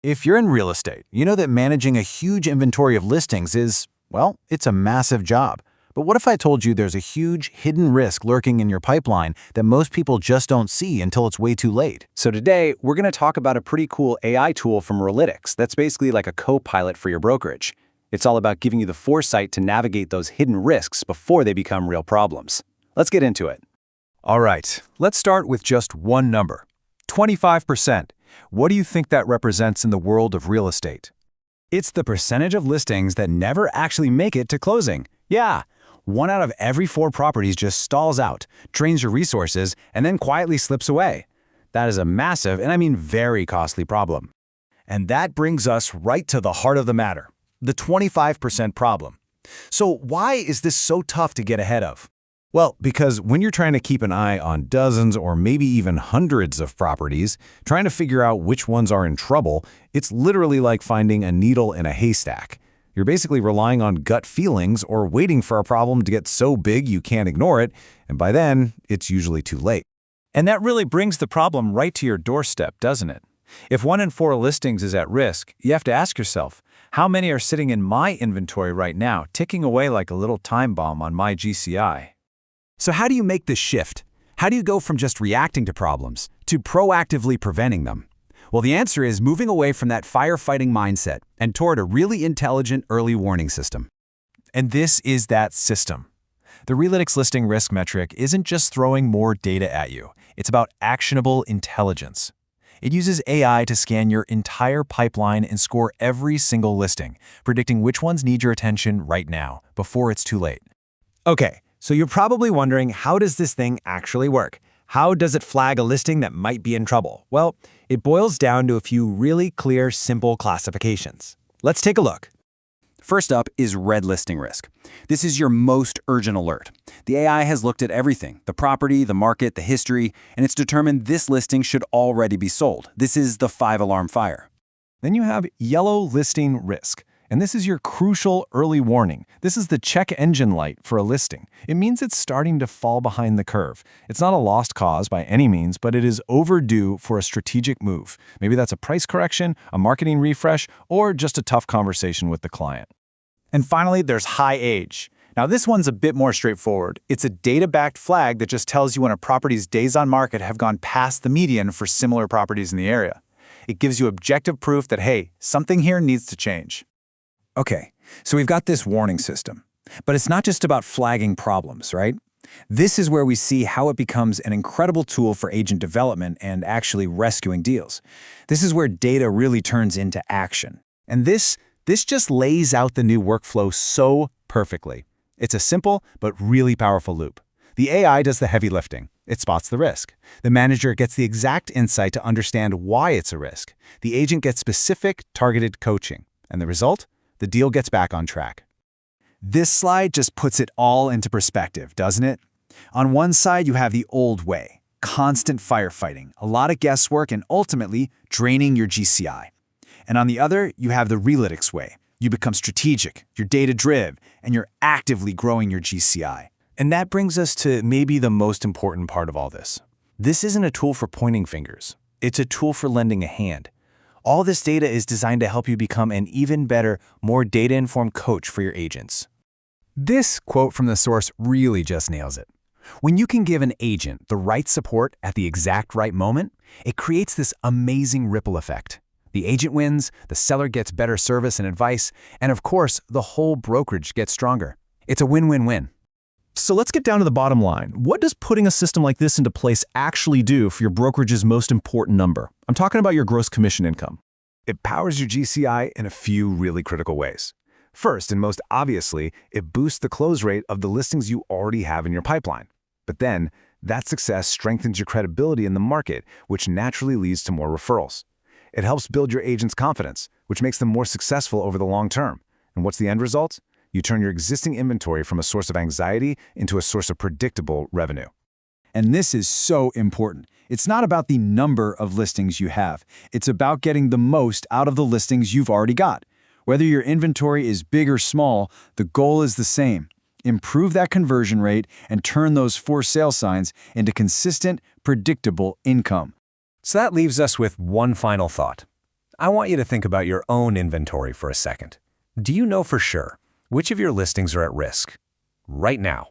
If you're in real estate, you know that managing a huge inventory of listings is, well, it's a massive job. But what if I told you there's a huge hidden risk lurking in your pipeline that most people just don't see until it's way too late? So today, we're going to talk about a pretty cool AI tool from Relitix that's basically like a co-pilot for your brokerage. It's all about giving you the foresight to navigate those hidden risks before they become real problems. Let's get into it. All right, let's start with just one number, 25%. What do you think that represents in the world of real estate? It's the percentage of listings that never actually make it to closing. Yeah, 1 out of every 4 properties just stalls out, drains your resources, and then quietly slips away. That is a massive, and I mean very costly problem. And that brings us right to the heart of the matter, the 25% problem. So why is this so tough to get ahead of? Well, because when you're trying to keep an eye on dozens or maybe even hundreds of properties, trying to figure out which ones are in trouble, it's literally like finding a needle in a haystack. You're basically relying on gut feelings or waiting for a problem to get so big you can't ignore it, and by then, it's usually too late. And that really brings the problem right to your doorstep, doesn't it? If 1 in 4 listings is at risk, you have to ask yourself, how many are sitting in my inventory right now, ticking away like a little time bomb on my GCI? So how do you make this shift? How do you go from just reacting to problems to proactively preventing them? Well, the answer is moving away from that firefighting mindset and toward a really intelligent early warning system. And this is that system. The Relitix Listing Risk metric isn't just throwing more data at you. It's about actionable intelligence. It uses AI to scan your entire pipeline and score every single listing, predicting which ones need your attention right now, before it's too late. Okay. So you're probably wondering, how does this thing actually work? How does it flag a listing that might be in trouble? Well, it boils down to a few really clear, simple classifications. Let's take a look. First up is red listing risk. This is your most urgent alert. The AI has looked at everything, the property, the market, the history, and it's determined this listing should already be sold. This is the 5-alarm fire. Then you have yellow listing risk. And this is your crucial early warning. This is the check engine light for a listing. It means it's starting to fall behind the curve. It's not a lost cause by any means, but it is overdue for a strategic move. Maybe that's a price correction, a marketing refresh, or just a tough conversation with the client. And finally, there's high age. Now, this one's a bit more straightforward. It's a data-backed flag that just tells you when a property's days on market have gone past the median for similar properties in the area. It gives you objective proof that, hey, something here needs to change. Okay, so we've got this warning system, but it's not just about flagging problems, right? This is where we see how it becomes an incredible tool for agent development and actually rescuing deals. This is where data really turns into action. And this just lays out the new workflow so perfectly. It's a simple but really powerful loop. The AI does the heavy lifting. It spots the risk. The manager gets the exact insight to understand why it's a risk. The agent gets specific, targeted coaching. And the result? The deal gets back on track. This slide just puts it all into perspective, doesn't it? On one side, you have the old way, constant firefighting, a lot of guesswork, and ultimately draining your GCI. And on the other, you have the Relitix way. You become strategic, you're data-driven, and you're actively growing your GCI. And that brings us to maybe the most important part of all this. This isn't a tool for pointing fingers. It's a tool for lending a hand. All this data is designed to help you become an even better, more data-informed coach for your agents. This quote from the source really just nails it. When you can give an agent the right support at the exact right moment, it creates this amazing ripple effect. The agent wins, the seller gets better service and advice, and of course, the whole brokerage gets stronger. It's a win-win-win. So let's get down to the bottom line. What does putting a system like this into place actually do for your brokerage's most important number? I'm talking about your gross commission income. It powers your GCI in a few really critical ways. First, and most obviously, it boosts the close rate of the listings you already have in your pipeline. But then, that success strengthens your credibility in the market, which naturally leads to more referrals. It helps build your agent's confidence, which makes them more successful over the long term. And what's the end result? You turn your existing inventory from a source of anxiety into a source of predictable revenue. And this is so important. It's not about the number of listings you have. It's about getting the most out of the listings you've already got. Whether your inventory is big or small, the goal is the same. Improve that conversion rate and turn those for sale signs into consistent, predictable income. So that leaves us with one final thought. I want you to think about your own inventory for a second. Do you know for sure which of your listings are at risk right now?